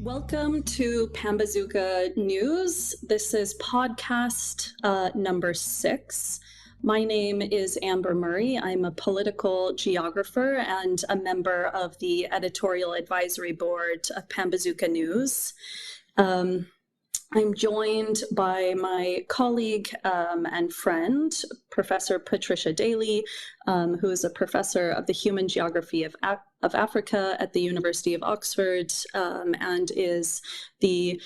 Welcome to Pambazuka News. This is podcast number 6. My name is Amber Murray. I'm a political geographer and a member of the editorial advisory board of Pambazuka News. I'm joined by my colleague and friend, Professor Patricia Daley, who is a professor of the human geography of Africa at the University of Oxford and is the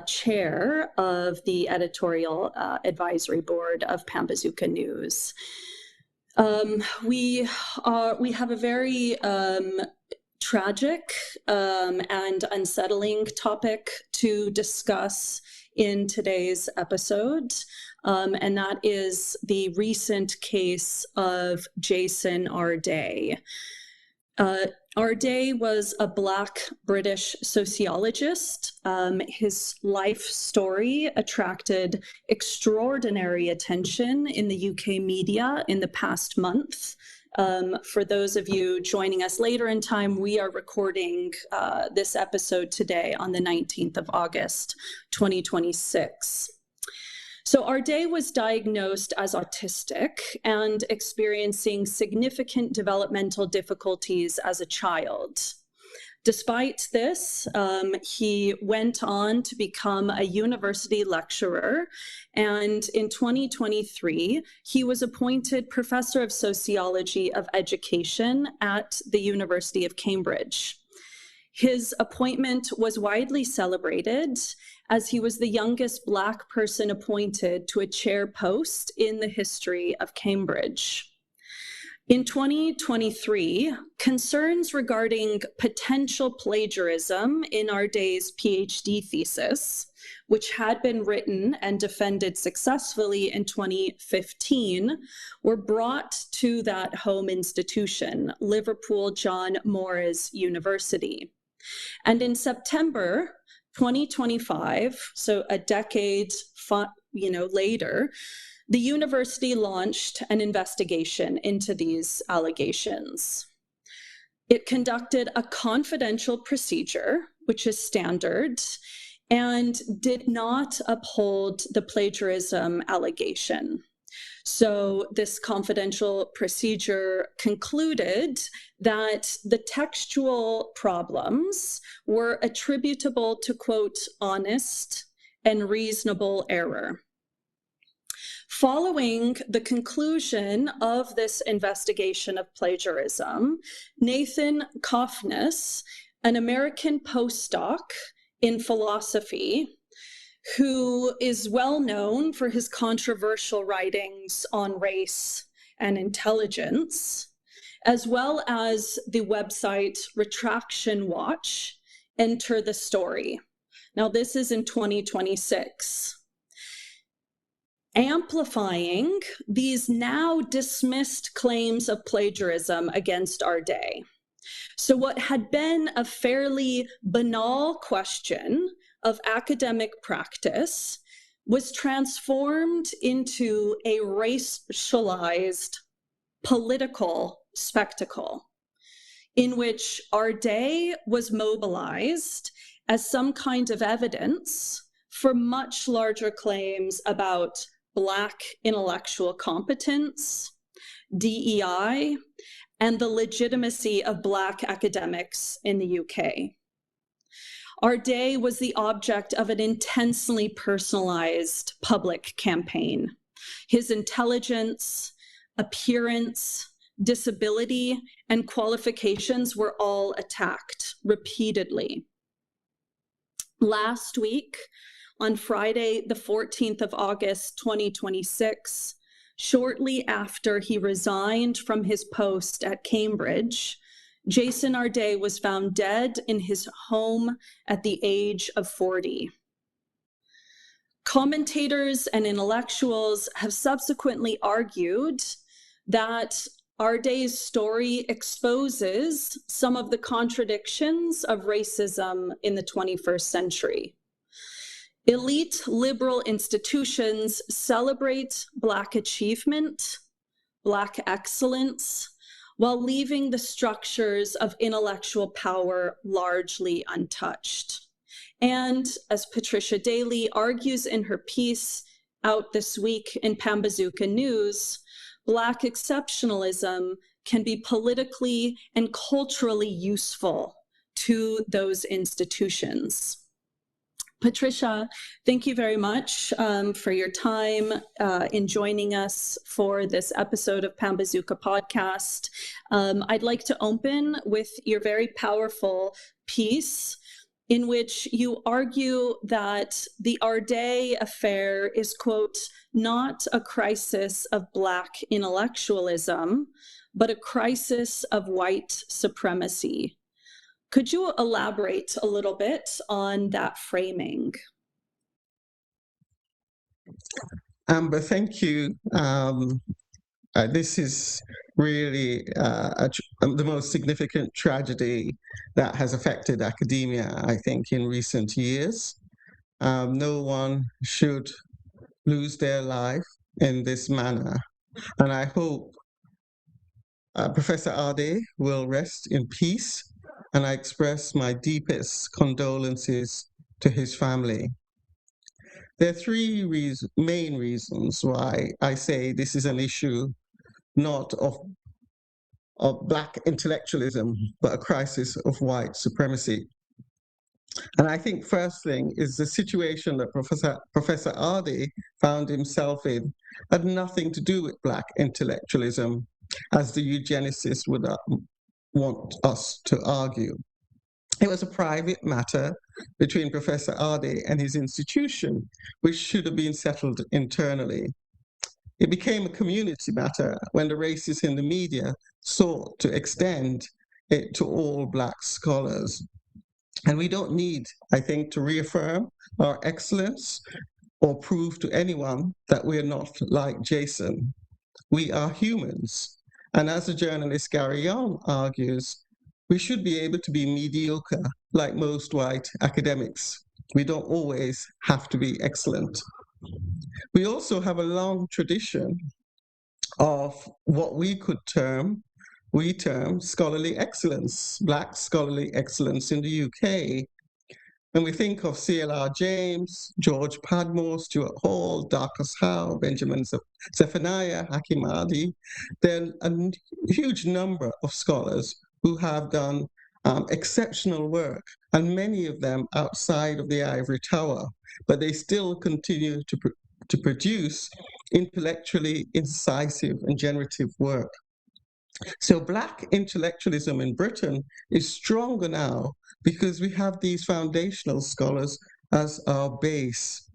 chair of the editorial advisory board of Pambazuka News. We have a very tragic and unsettling topic to discuss in today's episode, and that is the recent case of Jason Arday. Arday was a Black British sociologist. His life story attracted extraordinary attention in the UK media in the past month. For those of you joining us later in time, we are recording this episode today on the 19th of August, 2026. So Arday was diagnosed as autistic and experiencing significant developmental difficulties as a child. Despite this, he went on to become a university lecturer, and in 2023, he was appointed Professor of Sociology of Education at the University of Cambridge. His appointment was widely celebrated as he was the youngest Black person appointed to a chair post in the history of Cambridge. In 2023, concerns regarding potential plagiarism in Arday's PhD thesis, which had been written and defended successfully in 2015, were brought to that home institution, Liverpool John Moores University. And in September 2025, so a decade later, the university launched an investigation into these allegations. It conducted a confidential procedure, which is standard, and did not uphold the plagiarism allegation. So this confidential procedure concluded that the textual problems were attributable to, quote, honest and reasonable error. Following the conclusion of this investigation of plagiarism, Nathan Kofnes, an American postdoc in philosophy, who is well known for his controversial writings on race and intelligence, as well as the website Retraction Watch, enter the story. Now, this is in 2026. Amplifying these now dismissed claims of plagiarism against Arday. So what had been a fairly banal question of academic practice was transformed into a racialized political spectacle in which Arday was mobilized as some kind of evidence for much larger claims about Black intellectual competence, DEI, and the legitimacy of Black academics in the UK. Arday was the object of an intensely personalized public campaign. His intelligence, appearance, disability, and qualifications were all attacked repeatedly. Last week, on Friday, the 14th of August, 2026, shortly after he resigned from his post at Cambridge, Jason Arday was found dead in his home at the age of 40. Commentators and intellectuals have subsequently argued that Arday's story exposes some of the contradictions of racism in the 21st century. Elite liberal institutions celebrate Black achievement, Black excellence, while leaving the structures of intellectual power largely untouched. And as Patricia Daley argues in her piece out this week in Pambazuka News, Black exceptionalism can be politically and culturally useful to those institutions. Patricia, thank you very much for your time in joining us for this episode of Pambazuka Podcast. I'd like to open with your very powerful piece in which you argue that the Arday affair is, quote, not a crisis of Black intellectualism, but a crisis of white supremacy. Could you elaborate a little bit on that framing? Amber, thank you. This is really the most significant tragedy that has affected academia, I think, in recent years. No one should lose their life in this manner. And I hope Professor Arday will rest in peace, and I express my deepest condolences to his family. There are three main reasons why I say this is an issue not of Black intellectualism, but a crisis of white supremacy. And I think first thing is the situation that Professor Arday found himself in had nothing to do with Black intellectualism, as the eugenicist would want us to argue. It was a private matter between Professor Arday and his institution, which should have been settled internally. It became a community matter when the racists in the media sought to extend it to all Black scholars. And we don't need, I think, to reaffirm our excellence or prove to anyone that we're not like Jason. We are humans. And as the journalist Gary Young argues, we should be able to be mediocre like most white academics. We don't always have to be excellent. We also have a long tradition of what we term scholarly excellence, Black scholarly excellence in the UK. When we think of C.L.R. James, George Padmore, Stuart Hall, Darcus Howe, Benjamin Zephaniah, Hakim Adi, there are a huge number of scholars who have done exceptional work, and many of them outside of the ivory tower, but they still continue to produce intellectually incisive and generative work. So Black intellectualism in Britain is stronger now because we have these foundational scholars as our base.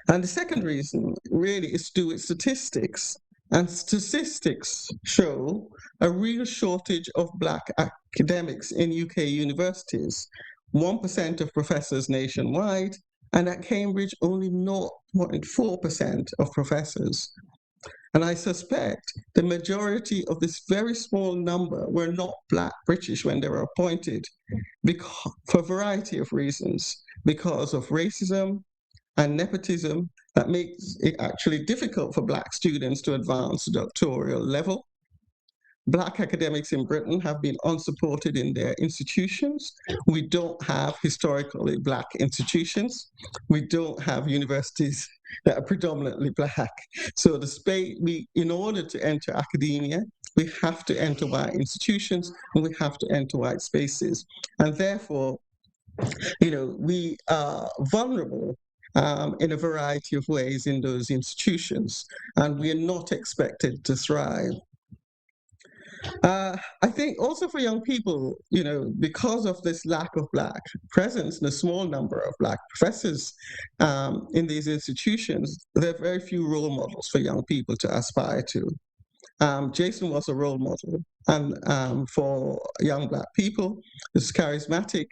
And the second reason really is to do with statistics. And statistics show a real shortage of Black academics in UK universities. 1% of professors nationwide, and at Cambridge only 0.4% of professors. And I suspect the majority of this very small number were not Black British when they were appointed, for a variety of reasons, because of racism and nepotism that makes it actually difficult for Black students to advance to doctoral level. Black academics in Britain have been unsupported in their institutions. We don't have historically Black institutions. We don't have universities that are predominantly Black. So in order to enter academia, we have to enter white institutions and we have to enter white spaces. And therefore, we are vulnerable in a variety of ways in those institutions, and we are not expected to thrive. I think also for young people, because of this lack of Black presence and a small number of Black professors in these institutions, there are very few role models for young people to aspire to. Jason was a role model, and for young Black people, he was charismatic,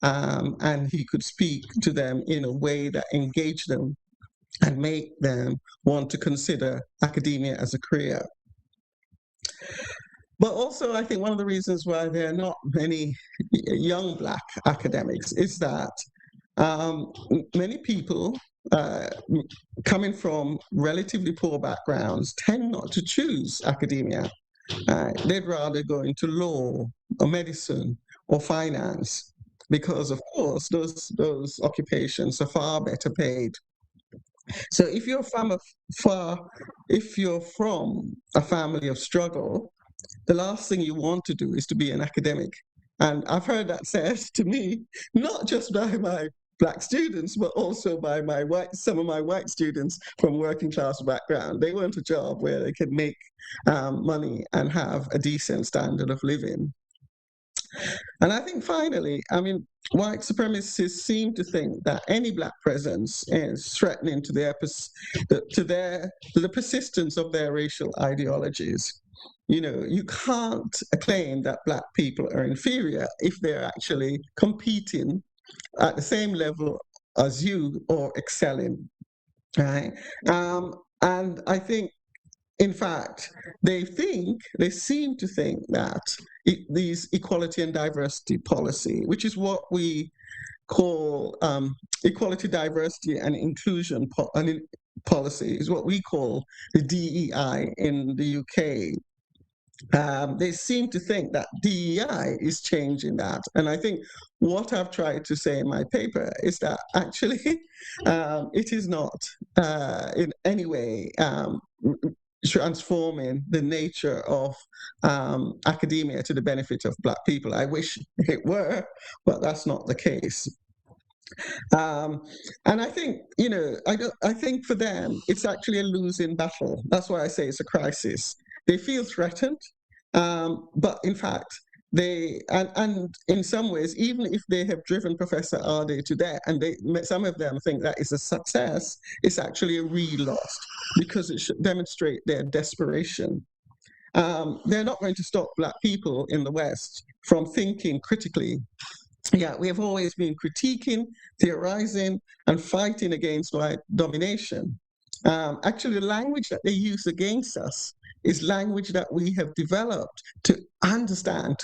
and he could speak to them in a way that engaged them and make them want to consider academia as a career. But also, I think one of the reasons why there are not many young Black academics is that many people coming from relatively poor backgrounds tend not to choose academia. They'd rather go into law or medicine or finance because, of course, those occupations are far better paid. So if you're from a family of struggle, the last thing you want to do is to be an academic. And I've heard that said to me, not just by my Black students, but also by some of my white students from working class background. They want a job where they could make money and have a decent standard of living. And I think finally, I mean, white supremacists seem to think that any Black presence is threatening to the persistence of their racial ideologies. You know, you can't claim that Black people are inferior if they're actually competing at the same level as you or excelling, right? And I think, in fact, they seem to think that these equality and diversity policy, which is what we call equality, diversity, and inclusion policy, is what we call the DEI in the UK. They seem to think that DEI is changing that. And I think what I've tried to say in my paper is that actually it is not in any way transforming the nature of academia to the benefit of Black people. I wish it were, but that's not the case. And I think, you know, I think for them, it's actually a losing battle. That's why I say it's a crisis. They feel threatened, but in fact, and in some ways, even if they have driven Professor Arday to death, and some of them think that is a success, it's actually a real loss because it should demonstrate their desperation. They're not going to stop Black people in the West from thinking critically. Yeah, we have always been critiquing, theorizing, and fighting against white domination. Actually, the language that they use against us is language that we have developed to understand,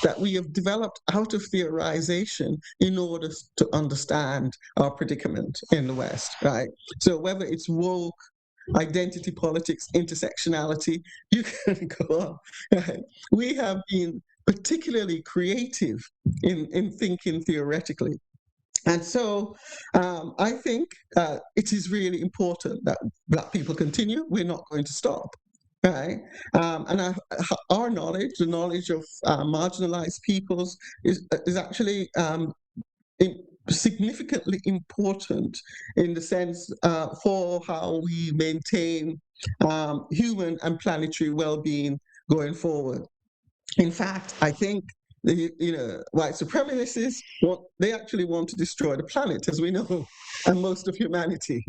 that we have developed out of theorization in order to understand our predicament in the West, right? So whether it's woke, identity politics, intersectionality, you can go on. Right? We have been particularly creative in thinking theoretically. And so I think it is really important that Black people continue. We're not going to stop. Right? And our knowledge, the knowledge of marginalized peoples, is actually significantly important in the sense for how we maintain human and planetary well-being going forward. In fact, I think white supremacists they actually want to destroy the planet, as we know, and most of humanity.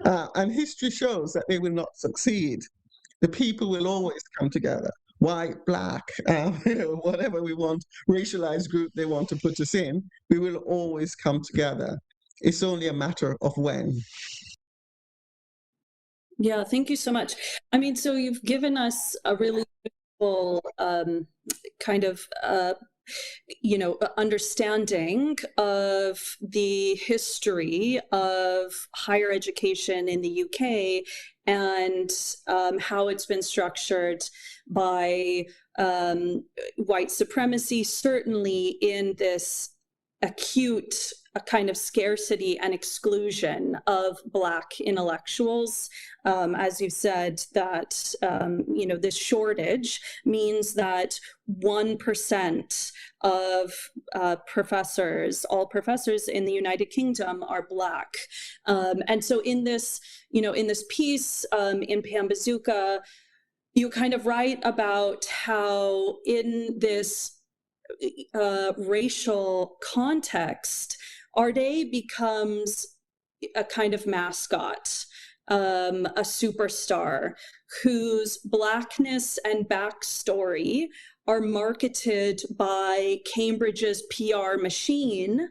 And history shows that they will not succeed. The people will always come together. White, Black, whatever we want, racialized group they want to put us in, we will always come together. It's only a matter of when. Yeah, thank you so much. I mean, so you've given us a really beautiful kind of understanding of the history of higher education in the UK and how it's been structured by white supremacy, certainly in this acute kind of scarcity and exclusion of Black intellectuals. As you said, that this shortage means that 1% of all professors in the United Kingdom are Black. And so in this piece in Pambazuka, you kind of write about how in this racial context, Arday becomes a kind of mascot, a superstar whose Blackness and backstory are marketed by Cambridge's PR machine,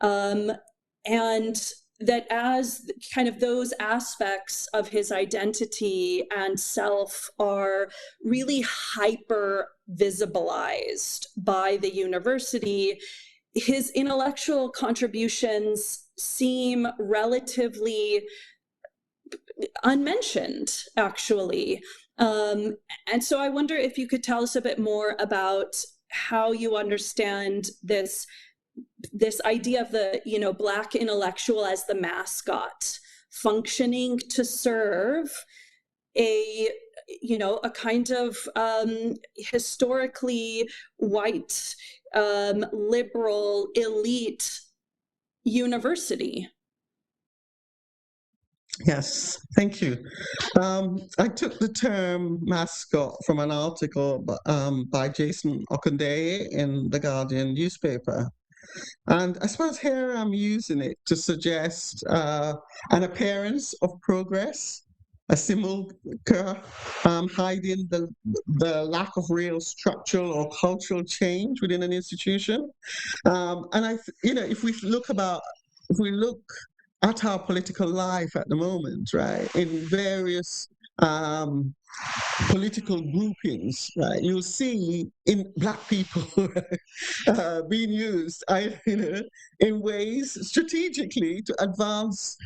and that as kind of those aspects of his identity and self are really hyper-visibilized by the university, his intellectual contributions seem relatively unmentioned, actually. And so I wonder if you could tell us a bit more about how you understand this this idea of the, Black intellectual as the mascot, functioning to serve a kind of historically white liberal elite university. Yes, thank you. I took the term mascot from an article by Jason Okundaye in the Guardian newspaper. And I suppose here I'm using it to suggest an appearance of progress, a simulacra hiding the lack of real structural or cultural change within an institution. And if we look at our political life at the moment, right, in various political groupings, right, you'll see in Black people being used, in ways strategically to advance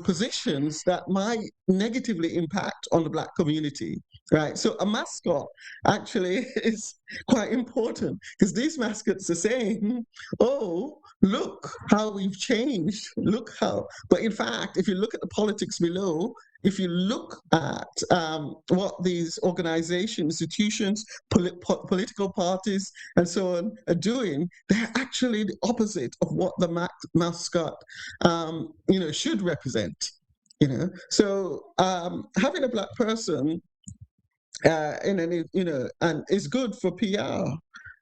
positions that might negatively impact on the Black community, right? So a mascot actually is quite important, because these mascots are saying, oh, look how we've changed, look how. But in fact, if you look at the politics below, if you look at what these organizations, institutions, political parties, and so on are doing, they're actually the opposite of what the mascot, should represent. So having a Black person and it's good for PR.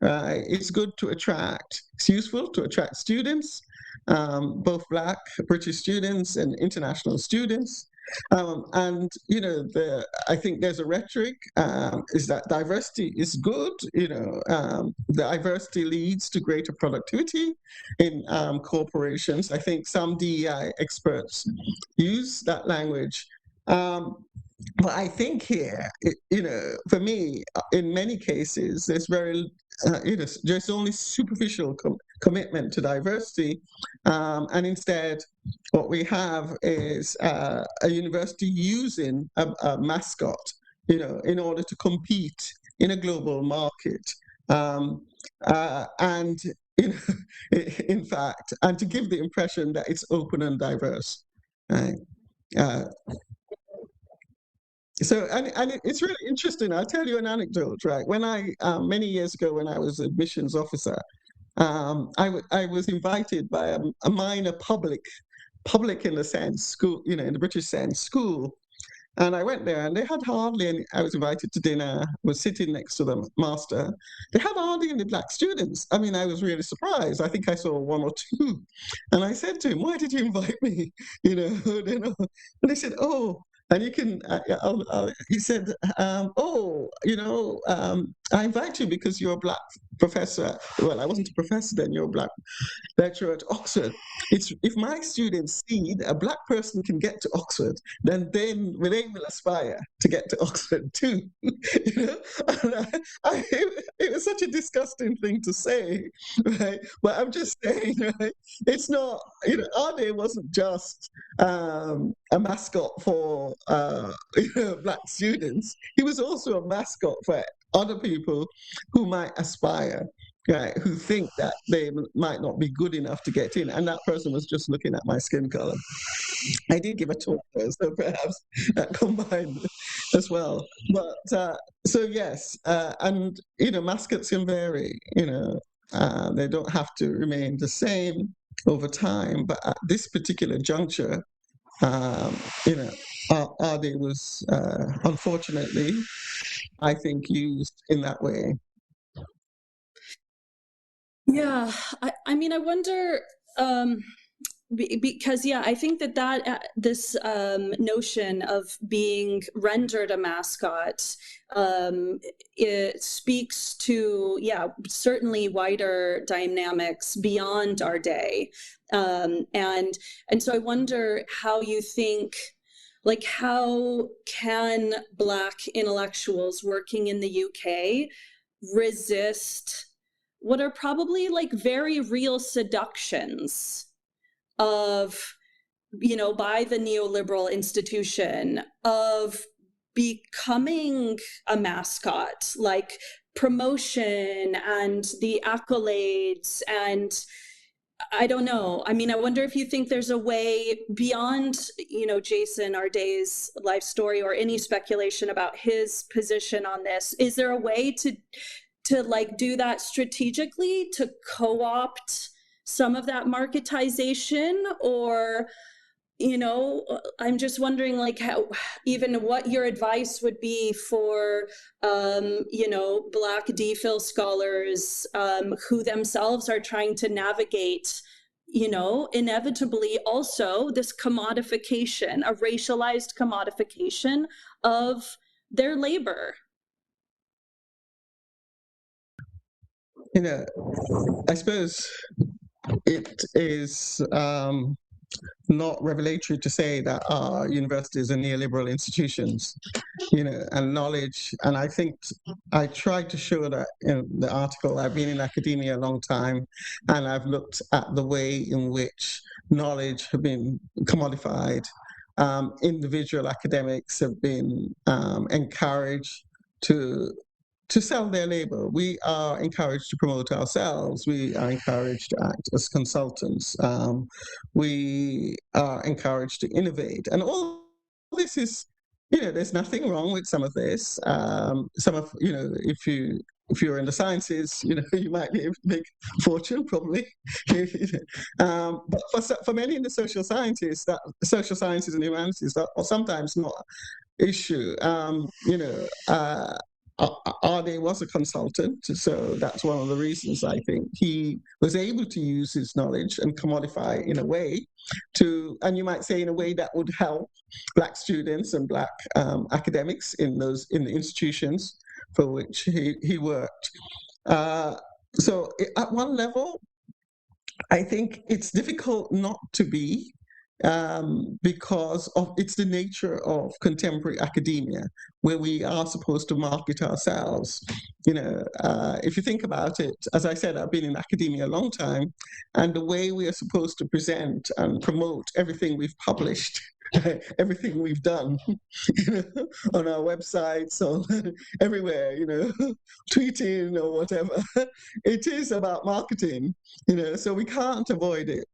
It's good to attract. It's useful to attract students, both Black, British students, and international students. I think there's a rhetoric is that diversity is good. Diversity leads to greater productivity in corporations. I think some DEI experts use that language. But I think here, for me, in many cases, there's there's only superficial commitment to diversity, and instead, what we have is a university using a mascot, in order to compete in a global market, and in fact, and to give the impression that it's open and diverse, right? So, and it's really interesting. I'll tell you an anecdote, right? When many years ago, when I was admissions officer, I was invited by a minor public in the sense, school, in the British sense, school. And I went there and they had hardly any. I was invited to dinner, was sitting next to the master. They had hardly any Black students. I mean, I was really surprised. I think I saw one or two. And I said to him, why did you invite me? And they said, oh, and you can, he said, I invite you because you're a Black professor. Well, I wasn't a professor then, you're a Black lecturer at Oxford. If my students see that a Black person can get to Oxford, then they will aspire to get to Oxford too. And it was such a disgusting thing to say, right? But I'm just saying, right? It's not, Arday wasn't just a mascot for Black students. He was also a mascot for other people who might aspire, right, who think that they might not be good enough to get in. And that person was just looking at my skin color. I did give a talk though, so perhaps that combined as well. But so yes, and mascots can vary. They don't have to remain the same over time. But at this particular juncture, Arday was unfortunately, I think, used in that way. Yeah, I mean, I wonder, because I think that this notion of being rendered a mascot, it speaks to certainly wider dynamics beyond our day, and so I wonder how you think. Like, how can Black intellectuals working in the UK resist what are probably like very real seductions of, by the neoliberal institution of becoming a mascot, like promotion and the accolades, and I don't know. I mean, I wonder if you think there's a way beyond, Jason Arday's life story or any speculation about his position on this. Is there a way to like do that strategically, to co-opt some of that marketization? Or I'm just wondering, like, how, even what your advice would be for Black DPhil scholars who themselves are trying to navigate inevitably also this commodification, a racialized commodification of their labor. I suppose it is not revelatory to say that our universities are neoliberal institutions, and knowledge. And I think I tried to show that in the article. I've been in academia a long time, and I've looked at the way in which knowledge have been commodified. Individual academics have been encouraged to sell their labor. We are encouraged to promote ourselves. We are encouraged to act as consultants. We are encouraged to innovate. And all this is, there's nothing wrong with some of this. Some of, if you're in the sciences, you might be able to make a fortune, probably. But for many in the social sciences and humanities, that are sometimes not issue. Arday was a consultant, so that's one of the reasons I think he was able to use his knowledge and commodify in a way and you might say in a way that would help Black students and Black academics in the institutions for which he worked. So at one level, I think it's difficult not to be, because it's the nature of contemporary academia, where we are supposed to market ourselves. If you think about it, as I said, I've been in academia a long time, and the way we are supposed to present and promote everything we've published, everything we've done, on our websites or everywhere, tweeting or whatever, it is about marketing, so we can't avoid it.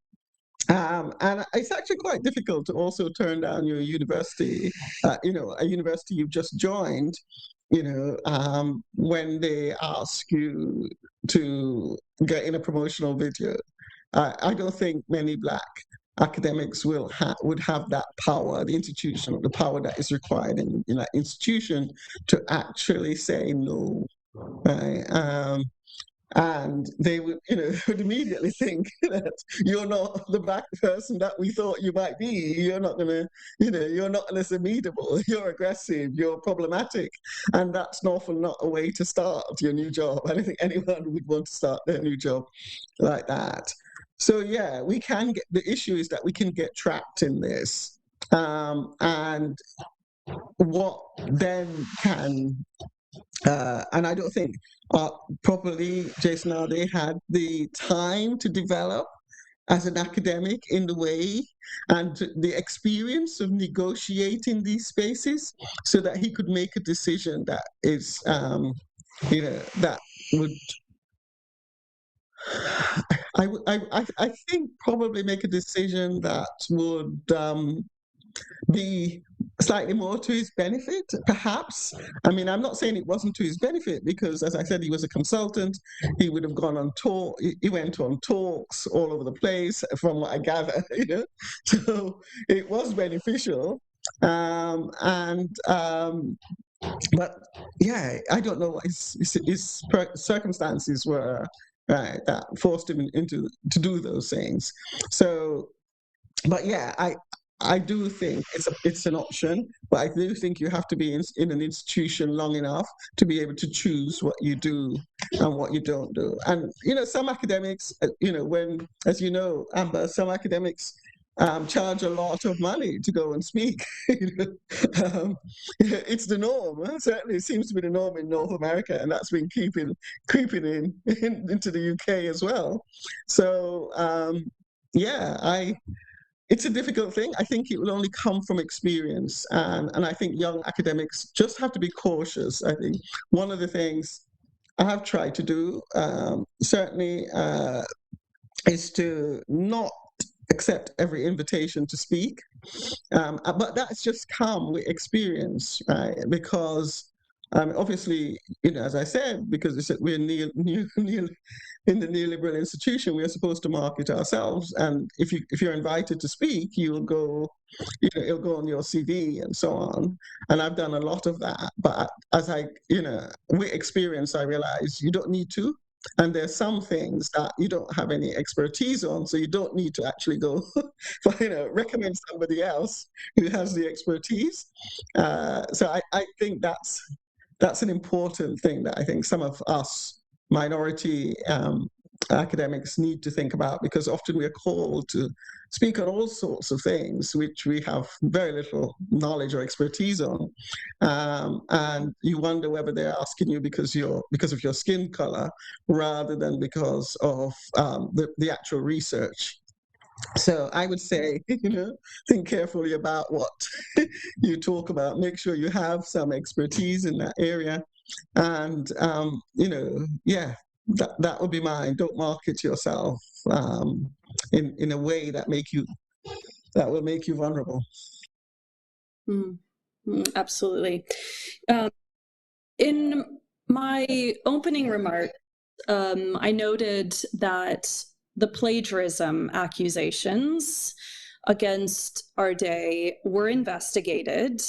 And it's actually quite difficult to also turn down your university, a university you've just joined, when they ask you to get in a promotional video. I don't think many Black academics would have that power, the power that is required in that institution to actually say no, right? And they would, would immediately think that you're not the Black person that we thought you might be. You're not gonna, you're not as amenable. You're aggressive. You're problematic, and that's often not a way to start your new job. I don't think anyone would want to start their new job like that. So yeah, we can get. The issue is that we can get trapped in this, and what then can. And I don't think properly Jason Arday had the time to develop as an academic in the way and the experience of negotiating these spaces so that he could make a decision that is, that would, I think probably make a decision that would be slightly more to his benefit, perhaps. I mean, I'm not saying it wasn't to his benefit because, as I said, he was a consultant. He would have gone on tour. He went on talks all over the place, from what I gather. So it was beneficial. But yeah, I don't know what his circumstances were, right, that forced him to do those things. So, but yeah, I do think it's an option, but I do think you have to be in an institution long enough to be able to choose what you do and what you don't do. And some academics, when, as you know, Amber, some academics charge a lot of money to go and speak. It's the norm. Certainly, it seems to be the norm in North America, and that's been creeping into the UK as well. So yeah, it's a difficult thing. I think it will only come from experience. And I think young academics just have to be cautious. I think one of the things have tried to do, certainly, is to not accept every invitation to speak. But that's just come with experience, right? Because obviously, as I said, because we're in the neoliberal institution, we're supposed to market ourselves, and if you're invited to speak, you'll go, it'll go on your CV and so on. And I've done a lot of that, but as with experience, I realize you don't need to. And there's some things that you don't have any expertise on, so you don't need to actually go, recommend somebody else who has the expertise. So I think that's an important thing that I think some of us minority academics need to think about, because often we are called to speak on all sorts of things which we have very little knowledge or expertise on, and you wonder whether they're asking you because of your skin color rather than because of the actual research. So I would say, think carefully about what you talk about. Make sure you have some expertise in that area, and yeah, that would be mine. Don't market yourself in a way that will make you vulnerable. Absolutely. In my opening remarks, I noted that the plagiarism accusations against Arday were investigated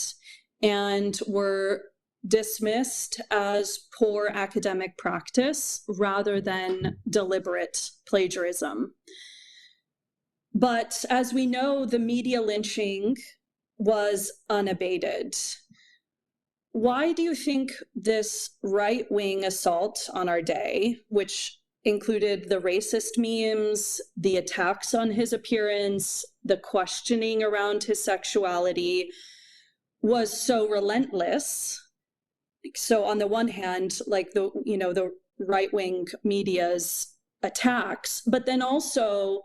and were dismissed as poor academic practice rather than deliberate plagiarism. But as we know, the media lynching was unabated. Why do you think this right-wing assault on Arday, which included the racist memes, the attacks on his appearance, the questioning around his sexuality, was so relentless? So on the one hand, like the right-wing media's attacks, but then also,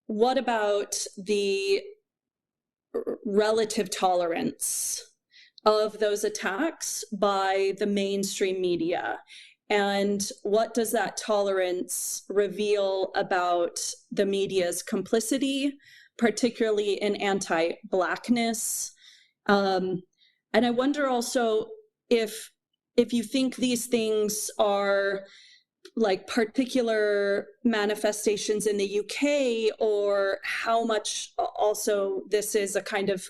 what about the relative tolerance of those attacks by the mainstream media? And what does that tolerance reveal about the media's complicity, particularly in anti-Blackness? And I wonder also if you think these things are like particular manifestations in the UK, or how much also this is a kind of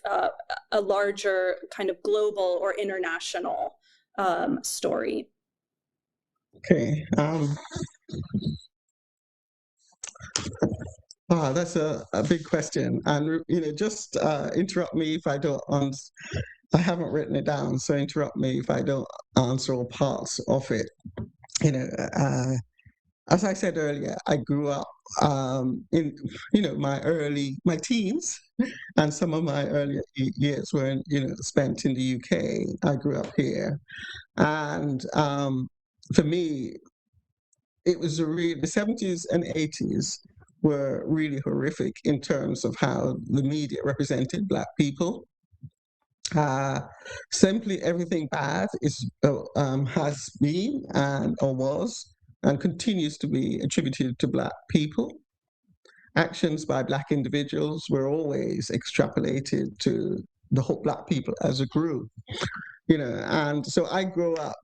a larger kind of global or international story. Okay. That's a big question, and just interrupt me if I don't answer. I haven't written it down, so interrupt me if I don't answer all parts of it. As I said earlier, I grew up in my teens, and some of my earlier years were spent in the UK. I grew up here, and for me, it was the 70s and 80s were really horrific in terms of how the media represented Black people. Simply everything bad has been or was and continues to be attributed to Black people. Actions by Black individuals were always extrapolated to the whole Black people as a group. And so I grew up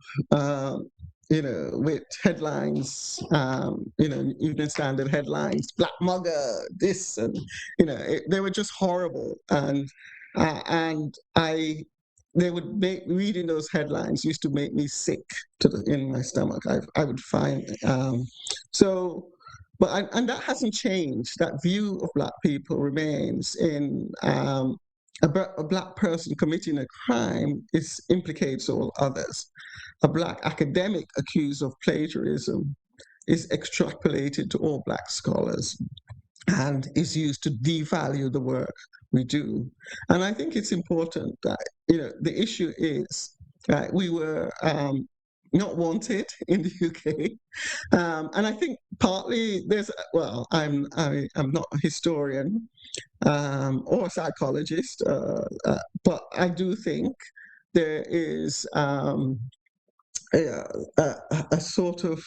with headlines, Evening Standard headlines, Black mugger, this, and they were just horrible. And they would make reading those headlines used to make me sick in my stomach. I would find and that hasn't changed. That view of Black people remains in. A Black person committing a crime implicates all others. A Black academic accused of plagiarism is extrapolated to all Black scholars and is used to devalue the work we do. And I think it's important that, the issue is that we were not wanted in the UK. And I think partly I'm not a historian or a psychologist, but I do think there is a sort of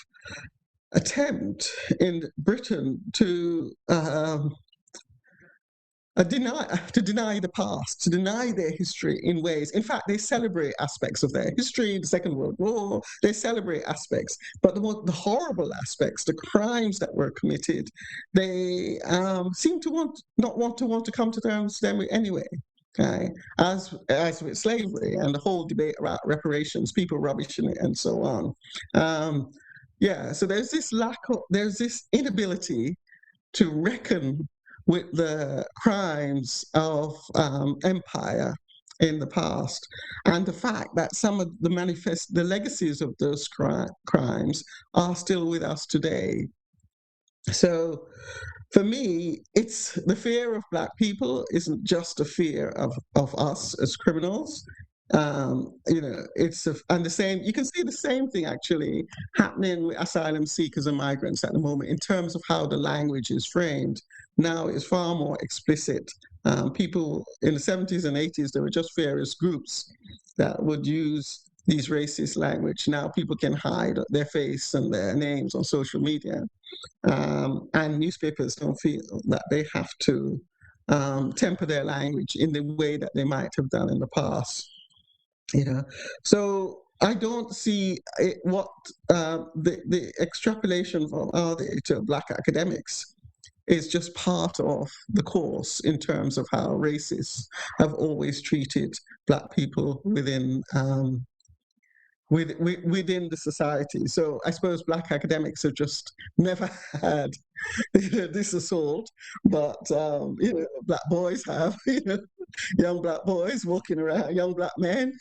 attempt in Britain to deny the past, to deny their history in ways. In fact, they celebrate aspects of their history, the Second World War, they celebrate aspects, but the horrible aspects, the crimes that were committed, they seem to not want to come to terms with them anyway. Okay, as with slavery and the whole debate about reparations, people rubbishing it and so on. Yeah, so there's this inability to reckon with the crimes of empire in the past, and the fact that some of the legacies of those crimes are still with us today. So for me, it's the fear of Black people isn't just a fear of us as criminals. And the same, you can see the same thing actually happening with asylum seekers and migrants at the moment in terms of how the language is framed. Now it's far more explicit. People in the 70s and 80s, there were just various groups that would use these racist language. Now people can hide their face and their names on social media. And newspapers don't feel that they have to temper their language in the way that they might have done in the past. So I don't see what the extrapolation from Arday to Black academics is just part of the course in terms of how racists have always treated Black people within the society. So I suppose Black academics have just never had this assault, but Black boys have, young Black boys walking around, young Black men.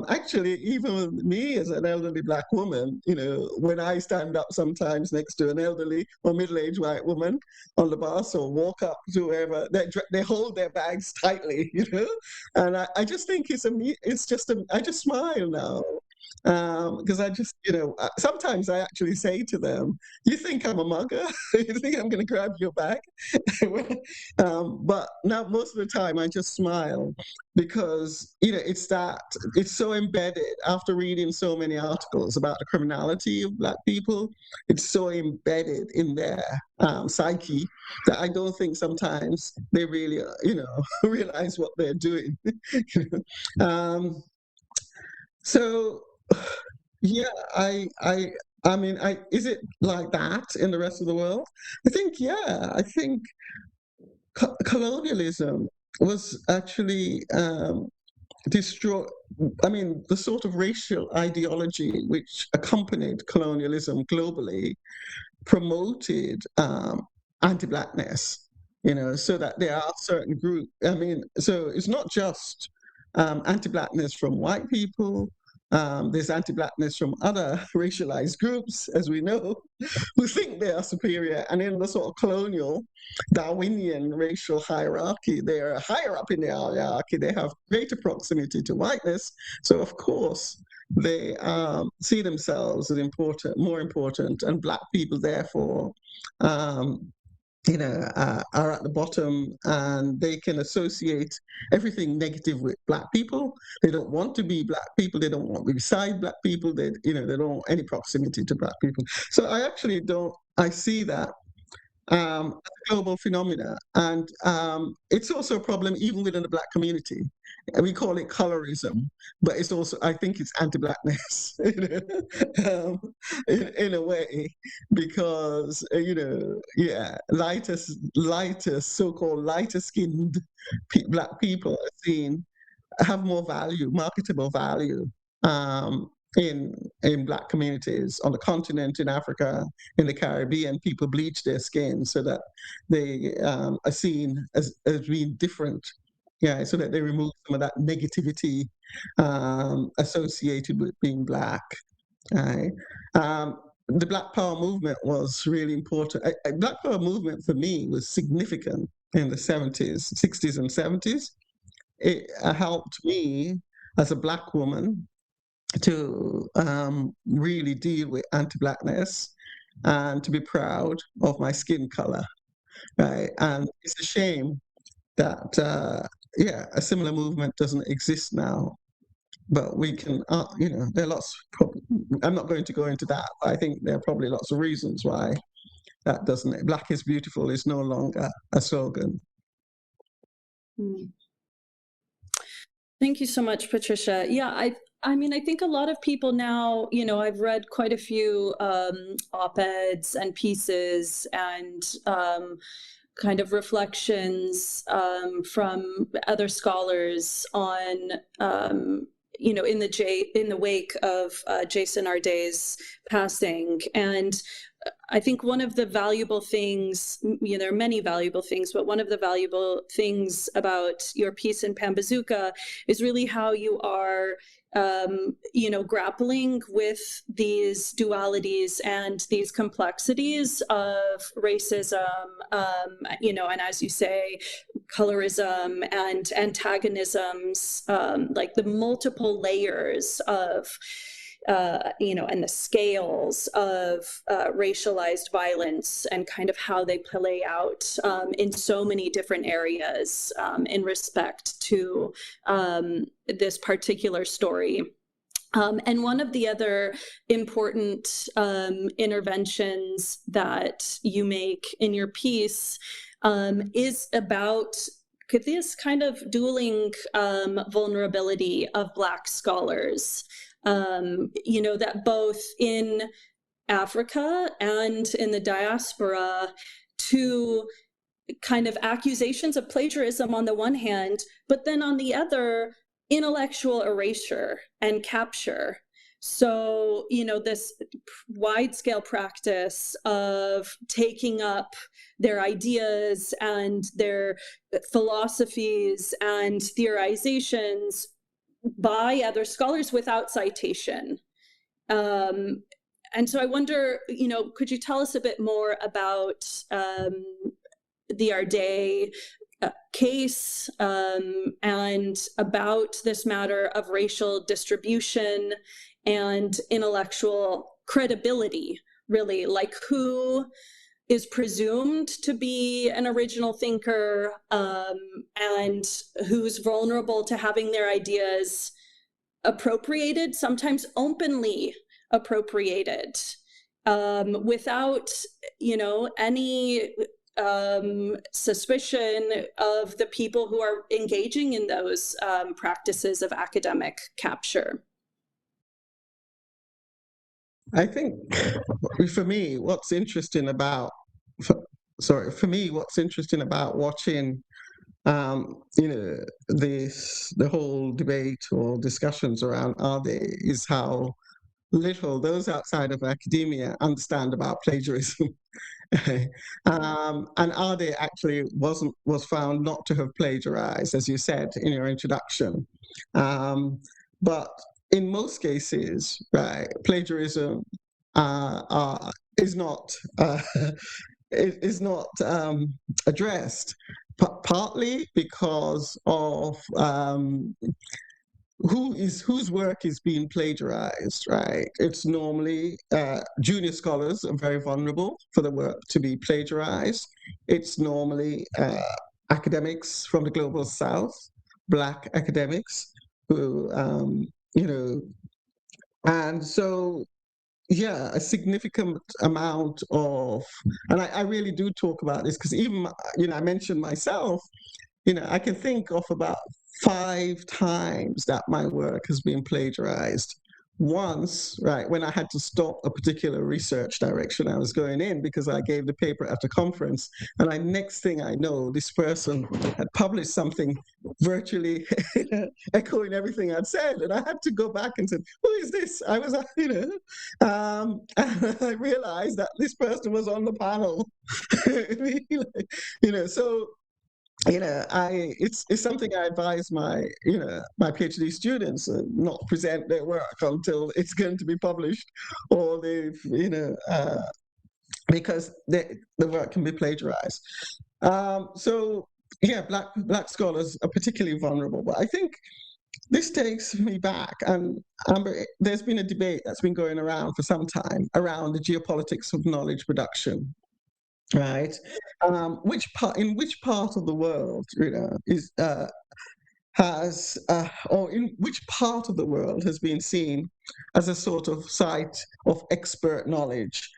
Actually, even with me as an elderly Black woman, when I stand up sometimes next to an elderly or middle-aged white woman on the bus or walk up to wherever, they hold their bags tightly, and I just think I just smile now. Because I just, sometimes I actually say to them, "You think I'm a mugger? You think I'm going to grab your bag?" But now, most of the time, I just smile because it's so embedded. After reading so many articles about the criminality of Black people, it's so embedded in their psyche that I don't think sometimes they really, realize what they're doing. So yeah, is it like that in the rest of the world? I think colonialism was actually destroy. I mean, the sort of racial ideology which accompanied colonialism globally promoted anti-Blackness. So that there are certain groups. I mean, so it's not just anti-Blackness from white people. There's anti-Blackness from other racialized groups, as we know, who think they are superior. And in the sort of colonial Darwinian racial hierarchy, they're higher up in the hierarchy. They have greater proximity to whiteness. So, of course, they see themselves as more important, and Black people, therefore, are at the bottom, and they can associate everything negative with Black people. They don't want to be Black people. They don't want to be beside Black people. They don't want any proximity to Black people. So I see that as a global phenomena, and it's also a problem even within the Black community. And we call it colorism, but I think it's anti-Blackness in a way, because so-called lighter-skinned Black people are seen have more value, marketable value, in Black communities on the continent, in Africa, in the Caribbean. People bleach their skin so that they are seen as being different. Yeah, so that they remove some of that negativity associated with being Black. Right? The Black Power movement was really important. Black Power movement for me was significant in the 70s, 60s and 70s. It helped me as a Black woman to really deal with anti-Blackness and to be proud of my skin color, right? And it's a shame that a similar movement doesn't exist now. but we can, there are lots. I'm not going to go into that, but I think there are probably lots of reasons why that doesn't. Black is beautiful is no longer a slogan. Mm. Thank you so much, Patricia. Yeah, I mean, I think a lot of people now, I've read quite a few op-eds and pieces and kind of reflections from other scholars on, in the wake of Jason Arday's passing. And I think one of the valuable things, there are many valuable things, but one of the valuable things about your piece in Pambazuka is really how you are, grappling with these dualities and these complexities of racism, and as you say, colorism and antagonisms, like the multiple layers of and the scales of racialized violence and kind of how they play out in so many different areas in respect to this particular story. And one of the other important interventions that you make in your piece is about this kind of dueling vulnerability of Black scholars. That both in Africa and in the diaspora, to kind of accusations of plagiarism on the one hand, but then on the other, intellectual erasure and capture. So, this wide-scale practice of taking up their ideas and their philosophies and theorizations by other scholars without citation. And so I wonder, could you tell us a bit more about the Arday case and about this matter of racial distribution and intellectual credibility, really, like who is presumed to be an original thinker and who's vulnerable to having their ideas appropriated, sometimes openly appropriated, without, any suspicion of the people who are engaging in those practices of academic capture. I think for me, what's interesting about watching, the whole debate or discussions around Arday is how little those outside of academia understand about plagiarism. And Arday actually was found not to have plagiarized, as you said in your introduction. But in most cases, right, plagiarism is not addressed, partly because of whose work is being plagiarized, right? It's normally junior scholars are very vulnerable for the work to be plagiarized. It's normally academics from the global South, Black academics who, and so, yeah, a significant amount of, and I really do talk about this because even, I mentioned myself, I can think of about 5 times that my work has been plagiarized. Once, right, when I had to stop a particular research direction I was going in because I gave the paper at a conference, and next thing I know, this person had published something virtually echoing everything I'd said, and I had to go back and say, "Who is this?" I was, and I realized that this person was on the panel, so. It's something I advise my my PhD students not present their work until it's going to be published, or they've because the work can be plagiarized. So yeah, black scholars are particularly vulnerable. But I think this takes me back, and Amber, there's been a debate that's been going around for some time around the geopolitics of knowledge production. Right, in which part of the world, is has, or in which part of the world has been seen as a sort of site of expert knowledge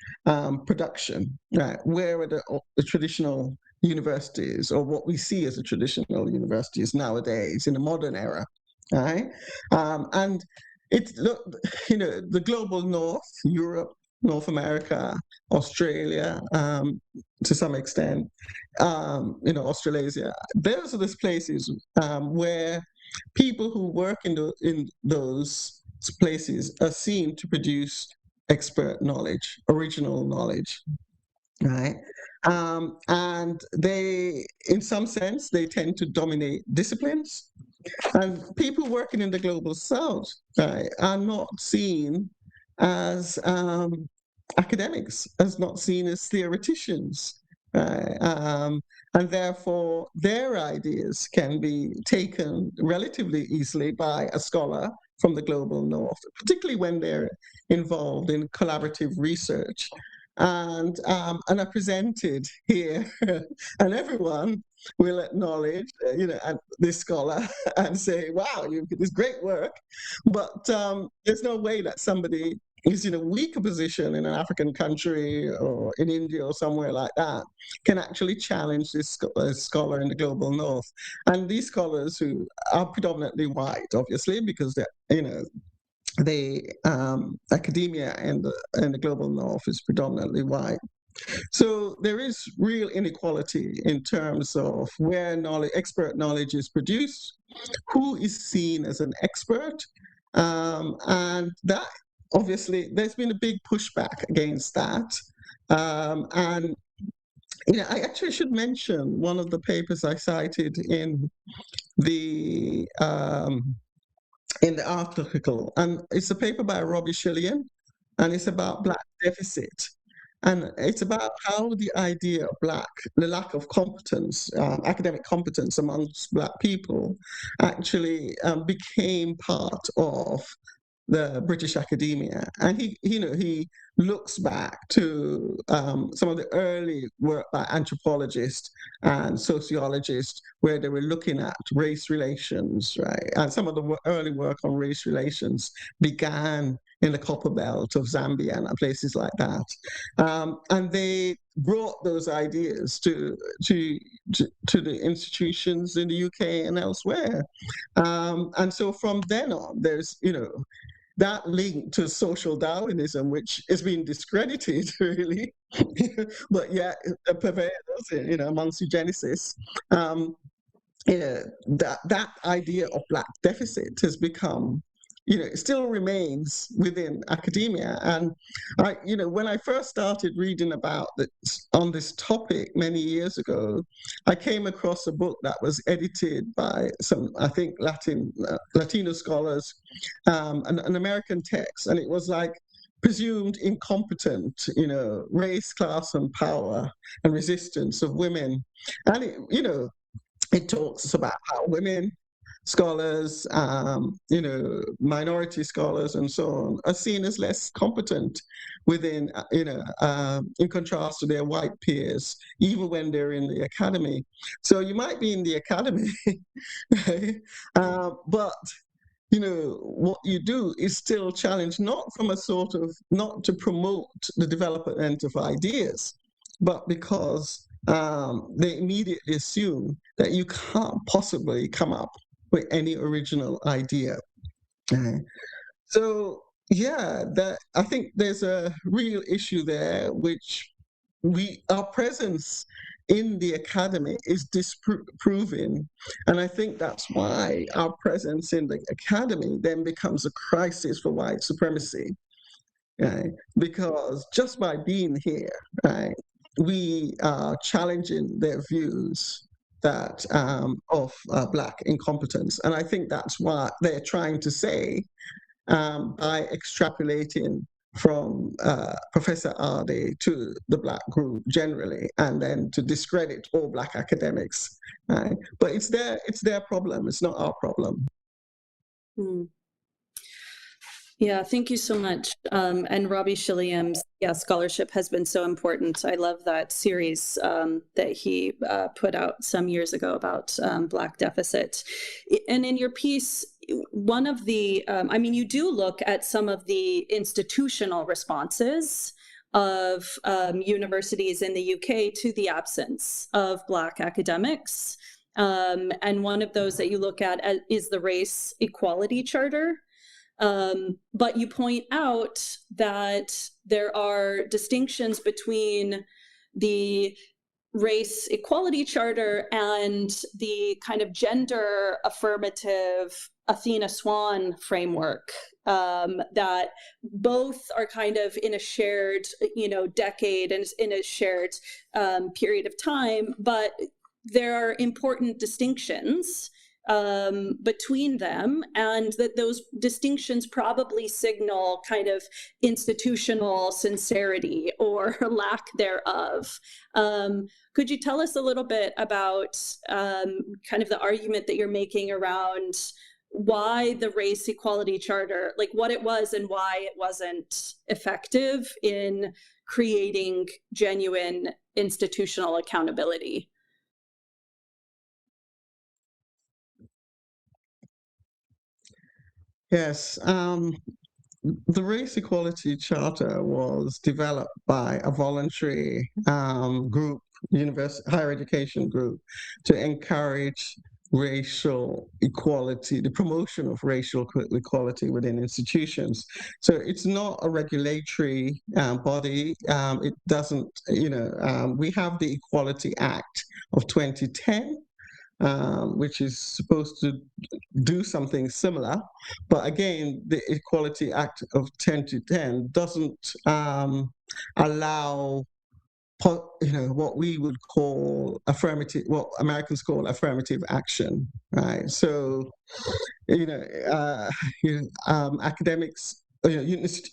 production, right? Where are the traditional universities, or what we see as the traditional universities nowadays in the modern era, right? And it's, the global north, Europe, North America, Australia, to some extent, Australasia. Those are the places where people who work in those places are seen to produce expert knowledge, original knowledge, right? And they, in some sense, they tend to dominate disciplines. And people working in the global south, right, are not seen as academics, as not seen as theoreticians, right? And therefore, their ideas can be taken relatively easily by a scholar from the global north, particularly when they're involved in collaborative research, and are presented here, and everyone will acknowledge, this scholar and say, "Wow, you did this great work," but there's no way that somebody is in a weaker position in an African country or in India or somewhere like that can actually challenge this scholar in the global north. And these scholars, who are predominantly white, obviously, because the academia in the global north is predominantly white. So there is real inequality in terms of where expert knowledge is produced, who is seen as an expert, and that, obviously, there's been a big pushback against that. And I actually should mention one of the papers I cited the um, in the article, and it's a paper by Robbie Shillian, and it's about Black deficit. And it's about how the idea of the lack of competence, academic competence amongst Black people, actually became part of the British academia. And he looks back to some of the early work by anthropologists and sociologists, where they were looking at race relations, right? And some of the early work on race relations began in the copper belt of Zambia and places like that. And they brought those ideas to the institutions in the UK and elsewhere. And so from then on, there's, that link to social Darwinism, which is being discredited, really, but yet it prevails, amongst eugenicists. That idea of Black deficit has become, it still remains within academia. And when I first started reading about on this topic many years ago, I came across a book that was edited by some, I think, Latino scholars, an American text, and it was like presumed incompetent, race, class, and power and resistance of women. And it talks about how women scholars, minority scholars, and so on, are seen as less competent within, in contrast to their white peers, even when they're in the academy. So you might be in the academy, right? But what you do is still challenge, not to promote the development of ideas, but because they immediately assume that you can't possibly come up with any original idea. So yeah, I think there's a real issue there, which our presence in the academy is disproving. And I think that's why our presence in the academy then becomes a crisis for white supremacy. Right? Because just by being here, right, we are challenging their views that of Black incompetence. And I think that's what they're trying to say by extrapolating from Professor Arday to the Black group generally, and then to discredit all Black academics. Right? But it's their problem. It's not our problem. Yeah, thank you so much. And Robbie Shilliam's scholarship has been so important. I love that series that he put out some years ago about Black deficit. And in your piece, one of the, you do look at some of the institutional responses of universities in the UK to the absence of Black academics. And one of those that you look at is the Race Equality Charter. But you point out that there are distinctions between the Race Equality Charter and the kind of gender affirmative Athena Swan framework, that both are kind of in a shared, decade and in a shared period of time, but there are important distinctions between them, and that those distinctions probably signal kind of institutional sincerity or lack thereof. Could you tell us a little bit about kind of the argument that you're making around why the Race Equality Charter, like what it was and why it wasn't effective in creating genuine institutional accountability? Yes, the Race Equality Charter was developed by a voluntary group, higher education group, to encourage racial equality, the promotion of racial equality within institutions. So it's not a regulatory body. It doesn't, we have the Equality Act of 2010. Which is supposed to do something similar. But again, the Equality Act of 2010 doesn't allow what we would call affirmative, what Americans call affirmative action, right? So, academics,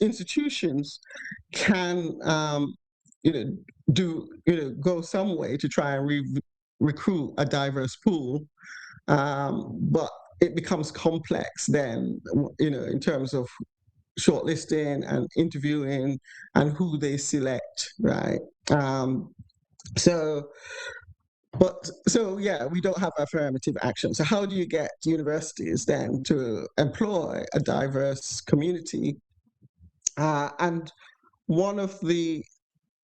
institutions can, go some way to try and recruit a diverse pool, but it becomes complex then, in terms of shortlisting and interviewing and who they select, right? So, yeah, we don't have affirmative action. So how do you get universities then to employ a diverse community? And one of